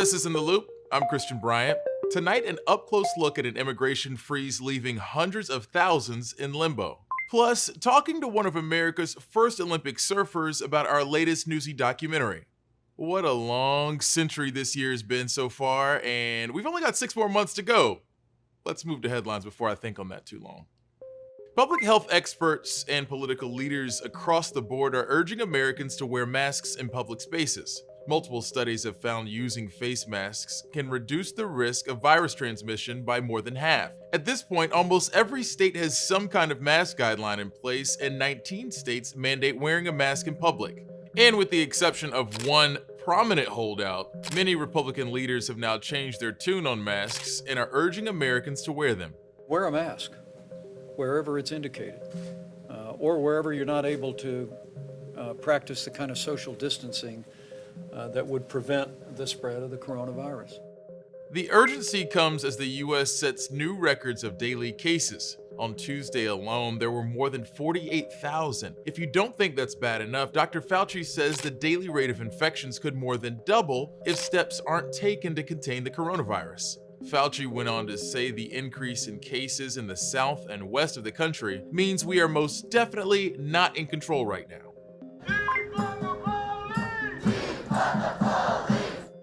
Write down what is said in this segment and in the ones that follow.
This is In the Loop. I'm Christian Bryant. Tonight, an up-close look at an immigration freeze leaving hundreds of thousands in limbo. Plus, talking to one of America's first Olympic surfers about our latest Newsy documentary. What a long century this year has been so far, and we've only got 6 more months to go. Let's move to headlines before I think on that too long. Public health experts and political leaders across the board are urging Americans to wear masks in public spaces. Multiple studies have found using face masks can reduce the risk of virus transmission by more than half. At this point, almost every state has some kind of mask guideline in place, and 19 states mandate wearing a mask in public. And with the exception of one prominent holdout, many Republican leaders have now changed their tune on masks and are urging Americans to wear them. Wear a mask wherever it's indicated, or wherever you're not able to practice the kind of social distancing that would prevent the spread of the coronavirus. The urgency comes as the U.S. sets new records of daily cases. On Tuesday alone, there were more than 48,000. If you don't think that's bad enough, Dr. Fauci says the daily rate of infections could more than double if steps aren't taken to contain the coronavirus. Fauci went on to say the increase in cases in the south and west of the country means we are most definitely not in control right now.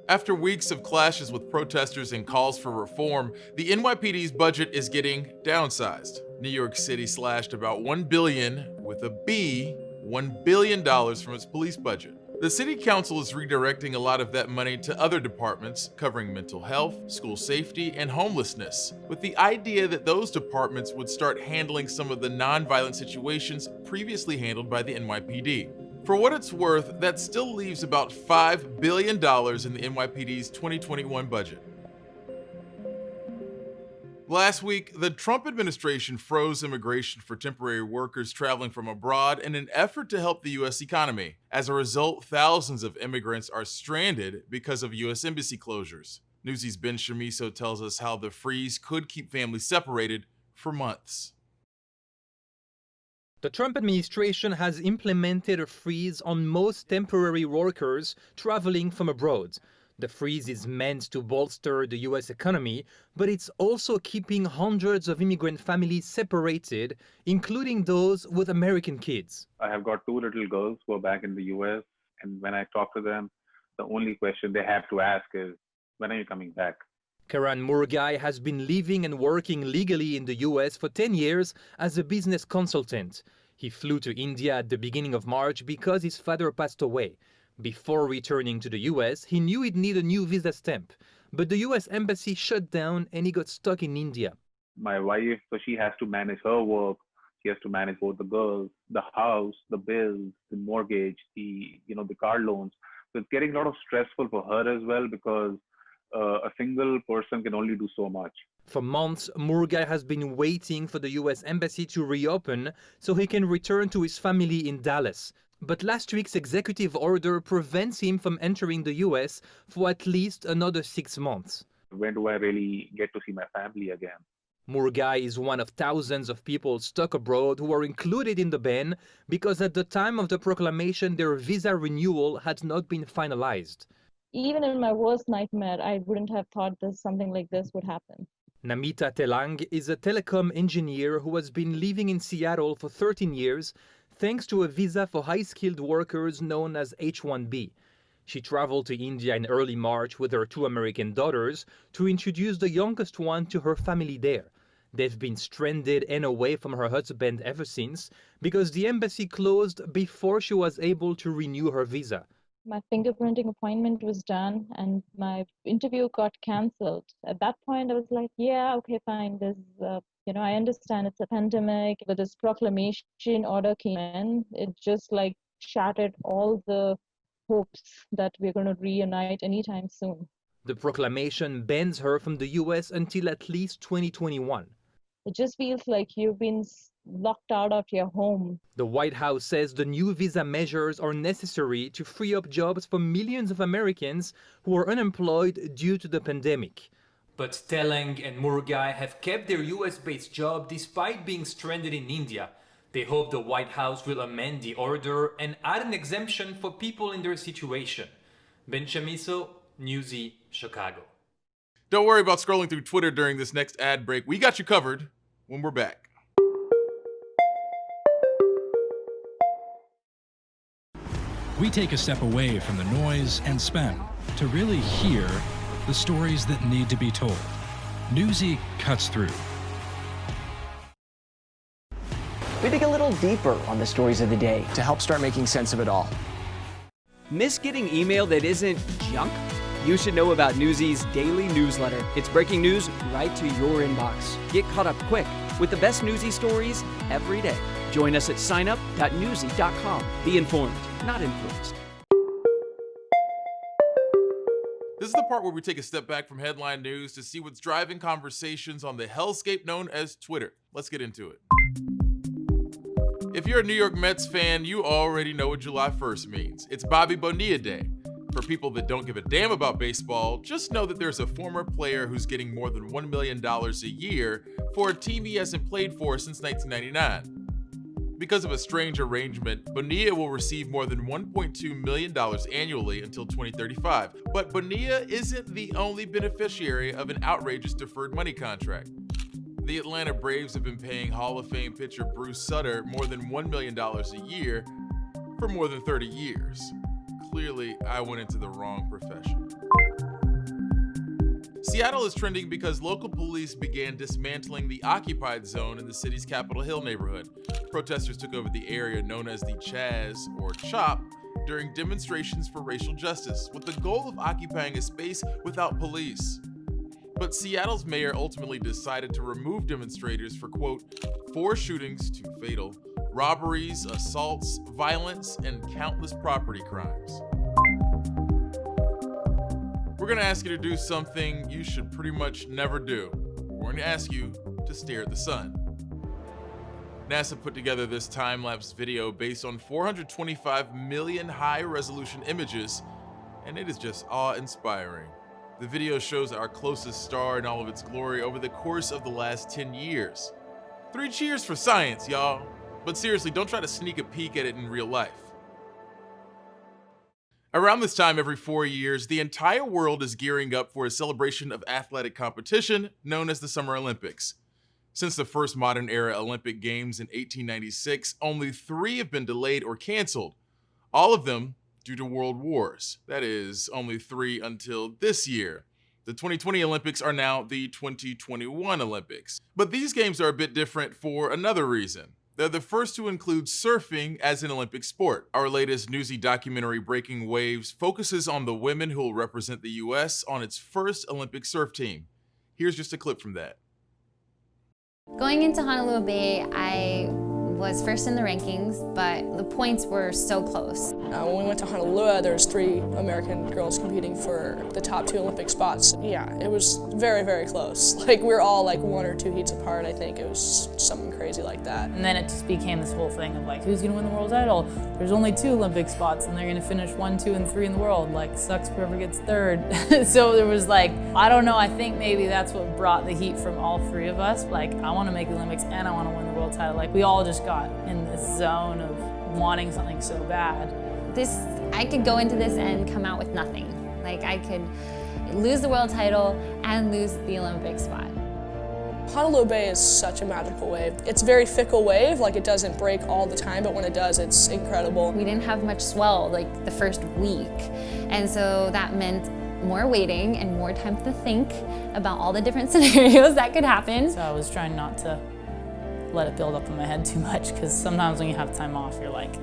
After weeks of clashes with protesters and calls for reform, the NYPD's budget is getting downsized. New York City slashed about $1 billion from its police budget. The city council is redirecting a lot of that money to other departments covering mental health, school safety, and homelessness, with the idea that those departments would start handling some of the nonviolent situations previously handled by the NYPD. For what it's worth, that still leaves about $5 billion in the NYPD's 2021 budget. Last week, the Trump administration froze immigration for temporary workers traveling from abroad in an effort to help the U.S. economy. As a result, thousands of immigrants are stranded because of U.S. embassy closures. Newsy's Ben Shamiso tells us how the freeze could keep families separated for months. The Trump administration has implemented a freeze on most temporary workers traveling from abroad. The freeze is meant to bolster the U.S. economy, but it's also keeping hundreds of immigrant families separated, including those with American kids. I have got 2 little girls who are back in the U.S., and when I talk to them, the only question they have to ask is, when are you coming back? Karan Murgai has been living and working legally in the U.S. for 10 years as a business consultant. He flew to India at the beginning of March because his father passed away. Before returning to the U.S., he knew he'd need a new visa stamp, but the U.S. embassy shut down and he got stuck in India. My wife, so she has to manage her work. She has to manage both the girls, the house, the bills, the mortgage, the car loans. So it's getting a lot of stressful for her as well because a single person can only do so much. For months, Murgai has been waiting for the U.S. embassy to reopen so he can return to his family in Dallas. But last week's executive order prevents him from entering the U.S. for at least another 6 months. When do I really get to see my family again? Murgai is one of thousands of people stuck abroad who are included in the ban because at the time of the proclamation, their visa renewal had not been finalized. Even in my worst nightmare, I wouldn't have thought something like this would happen. Namita Telang is a telecom engineer who has been living in Seattle for 13 years thanks to a visa for high-skilled workers known as H-1B. She traveled to India in early March with her 2 American daughters to introduce the youngest one to her family there. They've been stranded and away from her husband ever since because the embassy closed before she was able to renew her visa. My fingerprinting appointment was done and my interview got cancelled. At that point, I was like, yeah, okay, fine. I understand it's a pandemic, but this proclamation order came in. It just shattered all the hopes that we're going to reunite anytime soon. The proclamation bans her from the U.S. until at least 2021. It just feels like you've been locked out of your home. The White House says the new visa measures are necessary to free up jobs for millions of Americans who are unemployed due to the pandemic. But Telang and Murgai have kept their US-based job despite being stranded in India. They hope the White House will amend the order and add an exemption for people in their situation. Ben Shamiso, Newsy, Chicago. Don't worry about scrolling through Twitter during this next ad break. We got you covered when we're back. We take a step away from the noise and spin to really hear the stories that need to be told. Newsy cuts through. We dig a little deeper on the stories of the day to help start making sense of it all. Miss getting email that isn't junk? You should know about Newsy's daily newsletter. It's breaking news right to your inbox. Get caught up quick with the best Newsy stories every day. Join us at signup.newsy.com. Be informed, not influenced. This is the part where we take a step back from headline news to see what's driving conversations on the hellscape known as Twitter. Let's get into it. If you're a New York Mets fan, you already know what July 1st means. It's Bobby Bonilla Day. For people that don't give a damn about baseball, just know that there's a former player who's getting more than $1 million a year for a team he hasn't played for since 1999. Because of a strange arrangement, Bonilla will receive more than $1.2 million annually until 2035. But Bonilla isn't the only beneficiary of an outrageous deferred money contract. The Atlanta Braves have been paying Hall of Fame pitcher Bruce Sutter more than $1 million a year for more than 30 years. Clearly, I went into the wrong profession. Seattle is trending because local police began dismantling the occupied zone in the city's Capitol Hill neighborhood. Protesters took over the area known as the Chaz, or CHOP, during demonstrations for racial justice, with the goal of occupying a space without police. But Seattle's mayor ultimately decided to remove demonstrators for, quote, 4 shootings, 2 fatal, robberies, assaults, violence, and countless property crimes. We're going to ask you to do something you should pretty much never do. We're going to ask you to stare at the sun. NASA put together this time-lapse video based on 425 million high-resolution images, and it is just awe-inspiring. The video shows our closest star in all of its glory over the course of the last 10 years. 3 cheers for science, y'all. But seriously, don't try to sneak a peek at it in real life. Around this time every 4 years, the entire world is gearing up for a celebration of athletic competition known as the Summer Olympics. Since the first modern era Olympic Games in 1896, only 3 have been delayed or canceled, all of them due to world wars. That is, only 3 until this year. The 2020 Olympics are now the 2021 Olympics. But these games are a bit different for another reason. They're the first to include surfing as an Olympic sport. Our latest Newsy documentary, Breaking Waves, focuses on the women who will represent the US on its first Olympic surf team. Here's just a clip from that. Going into Honolulu Bay, I was first in the rankings, but the points were so close. When we went to Honolulu, there was 3 American girls competing for the top 2 Olympic spots. Yeah, it was very, very close. Like, we were all like 1 or 2 heats apart, I think. It was something crazy like that. And then it just became this whole thing of like, who's gonna win the world title? There's only 2 Olympic spots and they're gonna finish 1, 2, and 3 in the world. Like, sucks whoever gets 3rd. So there was like, I don't know, I think maybe that's what brought the heat from all 3 of us. Like, I wanna make the Olympics and I wanna win the world title. Like, we all just got in this zone of wanting something so bad. I could go into this and come out with nothing. Like, I could lose the world title and lose the Olympic spot. Honolulu Bay is such a magical wave. It's a very fickle wave, like it doesn't break all the time, but when it does, it's incredible. We didn't have much swell like the first week, and so that meant more waiting and more time to think about all the different scenarios that could happen. So I was trying not to let it build up in my head too much, because sometimes when you have time off, you're like,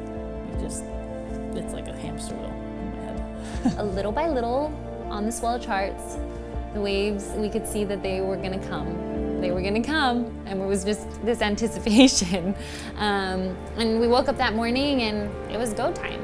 it's like a hamster wheel in my head. A little by little, on the swell charts, the waves, we could see that they were gonna come. They were gonna come, and it was just this anticipation. And we woke up that morning and it was go time.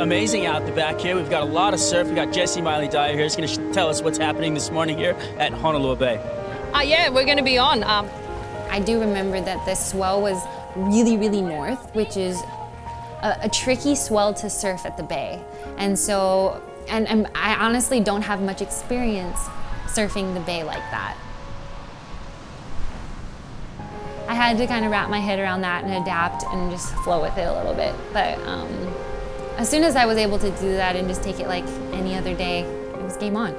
amazing out the back here. We've got a lot of surf. We've got Jesse Miley Dyer here. He's going to tell us what's happening this morning here at Honolulu Bay. Yeah, we're going to be on. I do remember that the swell was really, really north, which is a tricky swell to surf at the bay. And so, and I honestly don't have much experience surfing the bay like that. I had to kind of wrap my head around that and adapt and just flow with it a little bit. But as soon as I was able to do that and just take it like any other day, it was game on.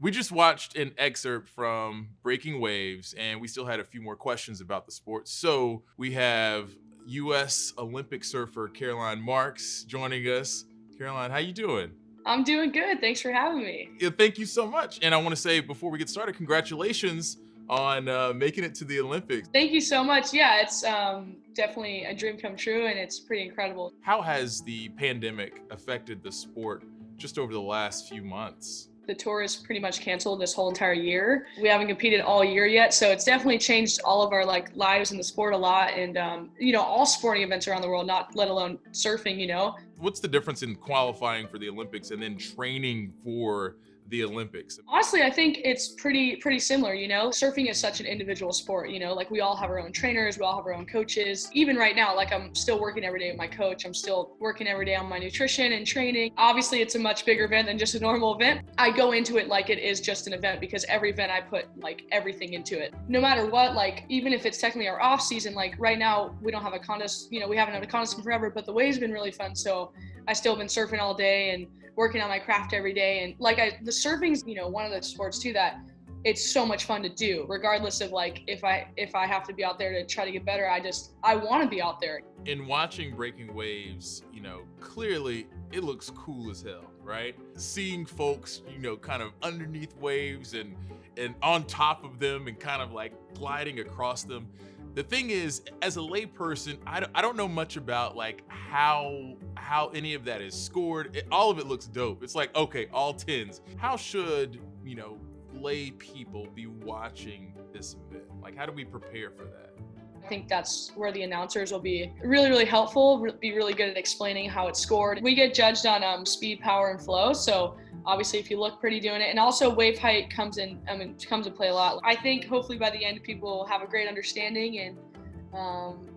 We just watched an excerpt from Breaking Waves, and we still had a few more questions about the sport. So we have U.S. Olympic surfer Caroline Marks joining us. Caroline, how you doing? I'm doing good. Thanks for having me. Yeah, thank you so much. And I want to say, before we get started, congratulations on making it to the Olympics. Thank you so much. Yeah, it's definitely a dream come true, and it's pretty incredible. How has the pandemic affected the sport just over the last few months? The tour is pretty much canceled this whole entire year. We haven't competed all year yet, so it's definitely changed all of our lives in the sport a lot. And all sporting events around the world, not let alone surfing. What's the difference in qualifying for the Olympics and then training for the Olympics? Honestly, I think it's pretty similar. Surfing is such an individual sport. Like we all have our own trainers, we all have our own coaches. Even right now, like I'm still working every day with my coach. I'm still working every day on my nutrition and training. Obviously, it's a much bigger event than just a normal event. I go into it like it is just an event because every event I put like everything into it. No matter what, like even if it's technically our off season, like right now we don't have a contest. We haven't had a contest in forever, but the wave's been really fun. So I still been surfing all day and working on my craft every day. And the surfing's, one of the sports too that it's so much fun to do, regardless of like, if I have to be out there to try to get better, I want to be out there. In watching Breaking Waves, clearly it looks cool as hell, right? Seeing folks, kind of underneath waves and on top of them and kind of like gliding across them. The thing is, as a layperson, I don't know much about like how any of that is scored. All of it looks dope. It's like, okay, all 10s. How should, lay people be watching this event? Like, how do we prepare for that? I think that's where the announcers will be really, really helpful, be really good at explaining how it's scored. We get judged on speed, power, and flow. So obviously if you look pretty doing it, and also wave height comes in play a lot. I think hopefully by the end people will have a great understanding and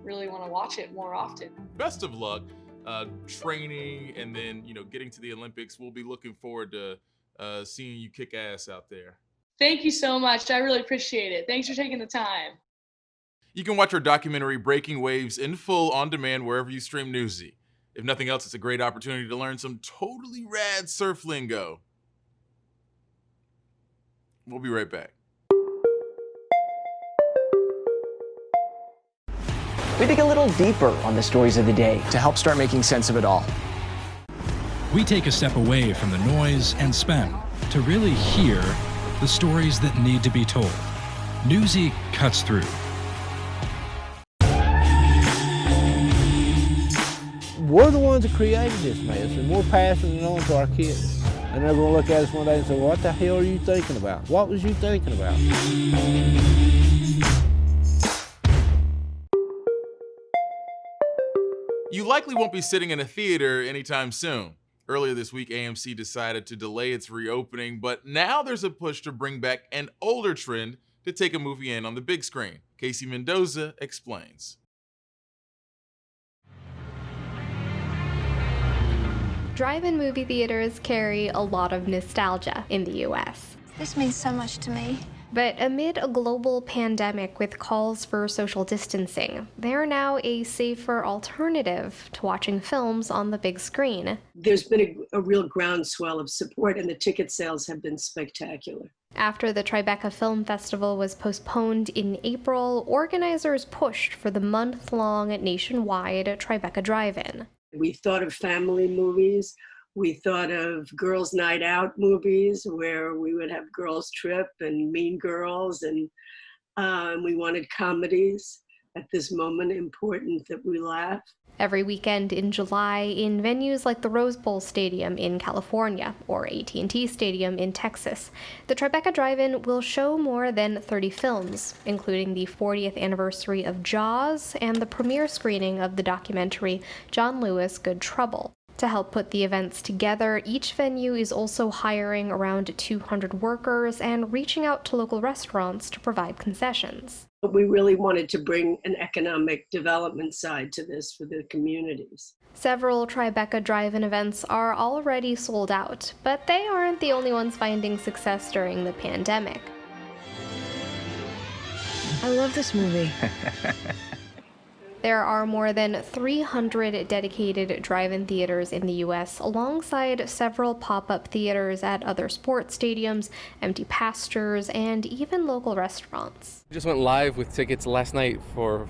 really want to watch it more often. Best of luck training and then, getting to the Olympics. We'll be looking forward to seeing you kick ass out there. Thank you so much. I really appreciate it. Thanks for taking the time. You can watch our documentary Breaking Waves in full on demand wherever you stream Newsy. If nothing else, it's a great opportunity to learn some totally rad surf lingo. We'll be right back. We dig a little deeper on the stories of the day to help start making sense of it all. We take a step away from the noise and spin to really hear the stories that need to be told. Newsy cuts through. We're the ones that created this mess, and we're passing it on to our kids. And they're going to look at us one day and say, what the hell are you thinking about? What was you thinking about? You likely won't be sitting in a theater anytime soon. Earlier this week, AMC decided to delay its reopening, but now there's a push to bring back an older trend to take a movie in on the big screen. Casey Mendoza explains. Drive-in movie theaters carry a lot of nostalgia in the U.S. This means so much to me. But amid a global pandemic with calls for social distancing, they are now a safer alternative to watching films on the big screen. There's been a real groundswell of support, and the ticket sales have been spectacular. After the Tribeca Film Festival was postponed in April, organizers pushed for the month-long nationwide Tribeca Drive-In. We thought of family movies. We thought of girls' night out movies where we would have Girls Trip and Mean Girls, and we wanted comedies. at this moment important that we laugh. Every weekend in July in venues like the Rose Bowl Stadium in California or AT&T Stadium in Texas, the Tribeca Drive-In will show more than 30 films, including the 40th anniversary of Jaws and the premiere screening of the documentary John Lewis, Good Trouble. To help put the events together, each venue is also hiring around 200 workers and reaching out to local restaurants to provide concessions. We really wanted to bring an economic development side to this for the communities. Several Tribeca Drive-In events are already sold out, but they aren't the only ones finding success during the pandemic. I love this movie. There are more than 300 dedicated drive-in theaters in the U.S., alongside several pop-up theaters at other sports stadiums, empty pastures, and even local restaurants. We just went live with tickets last night for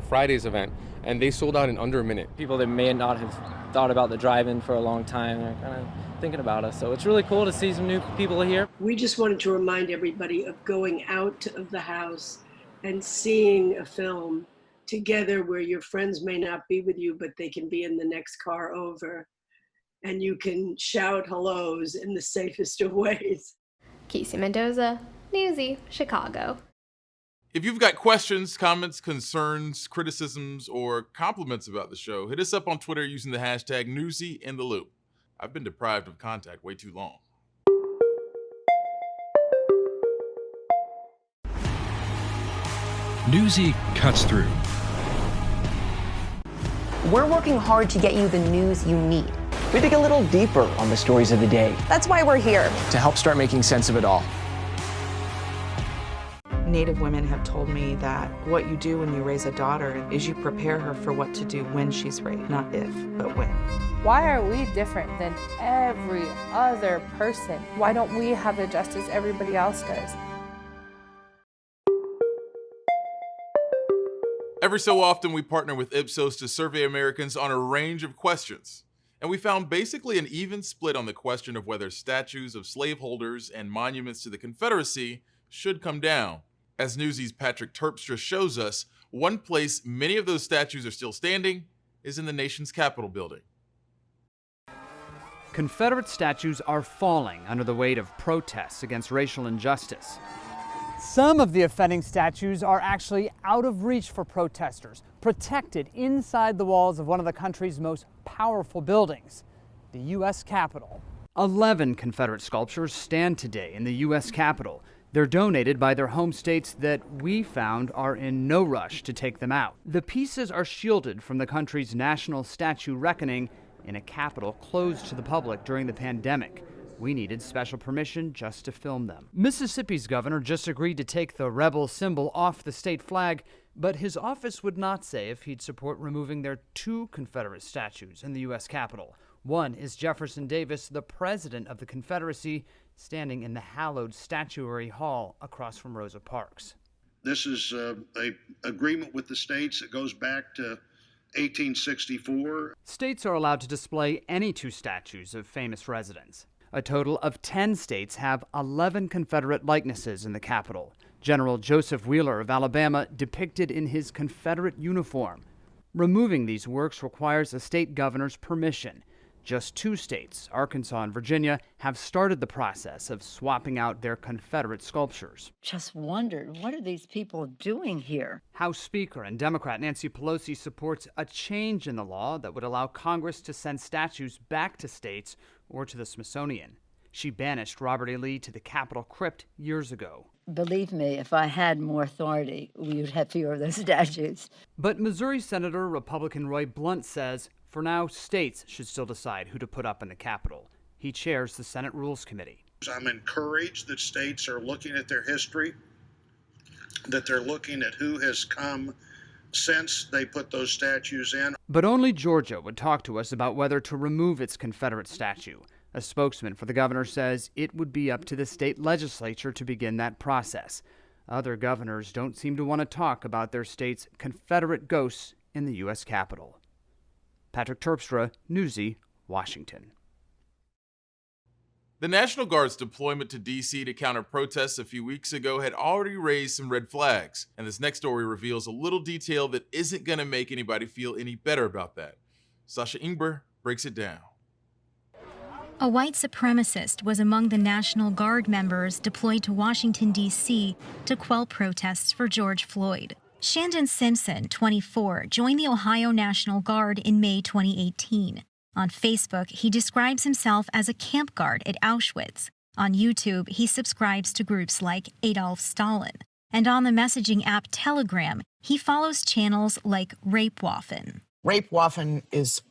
Friday's event, and they sold out in under a minute. People that may not have thought about the drive-in for a long time are kind of thinking about us, so it's really cool to see some new people here. We just wanted to remind everybody of going out of the house and seeing a film together where your friends may not be with you, but they can be in the next car over, and you can shout hellos in the safest of ways. Casey Mendoza, Newsy, Chicago. If you've got questions, comments, concerns, criticisms, or compliments about the show, hit us up on Twitter using the hashtag #NewsyInTheLoop. I've been deprived of contact way too long. Newsy cuts through. We're working hard to get you the news you need. We dig a little deeper on the stories of the day. That's why we're here. To help start making sense of it all. Native women have told me that what you do when you raise a daughter is you prepare her for what to do when she's raised, not if, but when. Why are we different than every other person? Why don't we have the justice everybody else does? Every so often, we partner with Ipsos to survey Americans on a range of questions. And we found basically an even split on the question of whether statues of slaveholders and monuments to the Confederacy should come down. As Newsy's Patrick Terpstra shows us, one place many of those statues are still standing is in the nation's Capitol building. Confederate statues are falling under the weight of protests against racial injustice. Some of the offending statues are actually out of reach for protesters, protected inside the walls of one of the country's most powerful buildings, the U.S. Capitol. 11 Confederate sculptures stand today in the U.S. Capitol. They're donated by their home states that we found are in no rush to take them out. The pieces are shielded from the country's national statue reckoning in a Capitol closed to the public during the pandemic. We needed special permission just to film them. Mississippi's governor just agreed to take the rebel symbol off the state flag, but his office would not say if he'd support removing their 2 Confederate statues in the U.S. Capitol. One is Jefferson Davis, the president of the Confederacy, standing in the hallowed Statuary Hall across from Rosa Parks. This is an agreement with the states that goes back to 1864. States are allowed to display any 2 statues of famous residents. A total of 10 states have 11 Confederate likenesses in the Capitol. General Joseph Wheeler of Alabama depicted in his Confederate uniform. Removing these works requires a state governor's permission. Just 2 states, Arkansas and Virginia, have started the process of swapping out their Confederate sculptures. Just wondered, what are these people doing here? House Speaker and Democrat Nancy Pelosi supports a change in the law that would allow Congress to send statues back to states or to the Smithsonian. She banished Robert E. Lee to the Capitol crypt years ago. Believe me, if I had more authority, we would have fewer of those statues. But Missouri Senator Republican Roy Blunt says, for now, states should still decide who to put up in the Capitol. He chairs the Senate Rules Committee. I'm encouraged that states are looking at their history, that they're looking at who has come since they put those statues in. But only Georgia would talk to us about whether to remove its Confederate statue. A spokesman for the governor says it would be up to the state legislature to begin that process. Other governors don't seem to want to talk about their state's Confederate ghosts in the U.S. Capitol. Patrick Terpstra, Newsy, Washington. The National Guard's deployment to D.C. to counter protests a few weeks ago had already raised some red flags, and this next story reveals a little detail that isn't going to make anybody feel any better about that. Sasha Ingber breaks it down. A white supremacist was among the National Guard members deployed to Washington, D.C. to quell protests for George Floyd. Shandon Simpson, 24, joined the Ohio National Guard in May 2018. On Facebook, he describes himself as a camp guard at Auschwitz. On YouTube, he subscribes to groups like Adolf Stalin. And on the messaging app Telegram, he follows channels like Rapewaffen. Rapewaffen is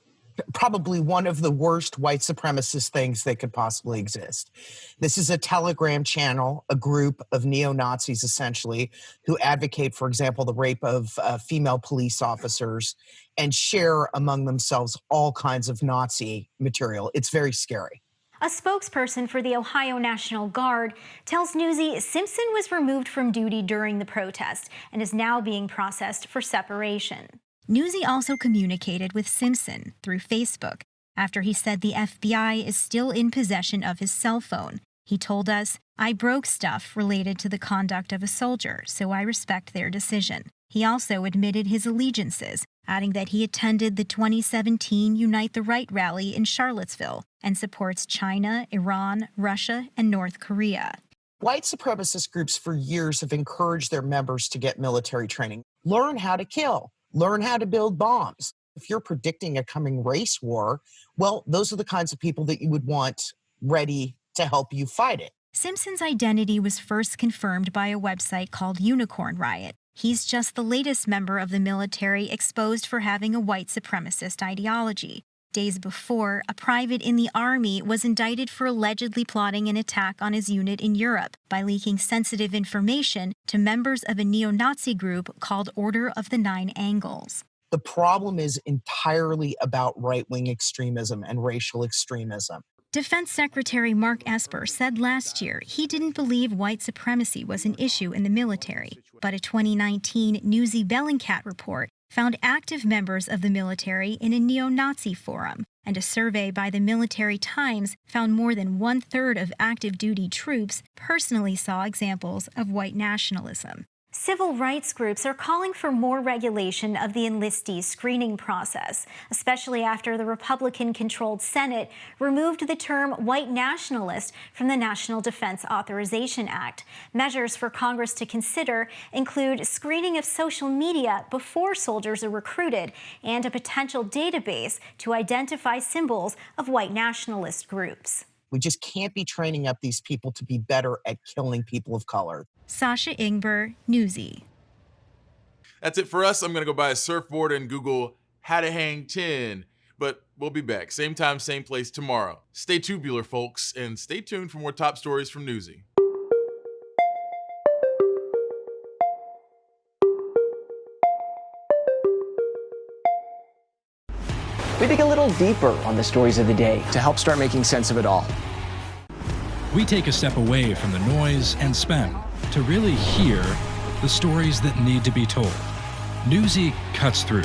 probably one of the worst white supremacist things that could possibly exist. This is a Telegram channel, a group of neo-Nazis, essentially, who advocate, for example, the rape of female police officers and share among themselves all kinds of Nazi material. It's very scary. A spokesperson for the Ohio National Guard tells Newsy Simpson was removed from duty during the protest and is now being processed for separation. Newsy also communicated with Simpson through Facebook after he said the FBI is still in possession of his cell phone. He told us, "I broke stuff related to the conduct of a soldier, so I respect their decision." He also admitted his allegiances, adding that he attended the 2017 Unite the Right rally in Charlottesville and supports China, Iran, Russia, and North Korea. White supremacist groups for years have encouraged their members to get military training. Learn how to kill. Learn how to build bombs. If you're predicting a coming race war, well, those are the kinds of people that you would want ready to help you fight it. Simpson's identity was first confirmed by a website called Unicorn Riot. He's just the latest member of the military exposed for having a white supremacist ideology. Days before, a private in the Army was indicted for allegedly plotting an attack on his unit in Europe by leaking sensitive information to members of a neo-Nazi group called Order of the Nine Angles. The problem is entirely about right-wing extremism and racial extremism. Defense Secretary Mark Esper said last year he didn't believe white supremacy was an issue in the military, but a 2019 Newsy Bellingcat report found active members of the military in a neo-Nazi forum, and a survey by the Military Times found more than 1/3 of active duty troops personally saw examples of white nationalism. Civil rights groups are calling for more regulation of the enlistee screening process, especially after the Republican-controlled Senate removed the term white nationalist from the National Defense Authorization Act. Measures for Congress to consider include screening of social media before soldiers are recruited and a potential database to identify symbols of white nationalist groups. We just can't be training up these people to be better at killing people of color. Sasha Ingber, Newsy. That's it for us. I'm going to go buy a surfboard and Google how to hang 10. But we'll be back. Same time, same place tomorrow. Stay tubular, folks, and stay tuned for more top stories from Newsy. We dig a little deeper on the stories of the day to help start making sense of it all. We take a step away from the noise and spin to really hear the stories that need to be told. Newsy cuts through.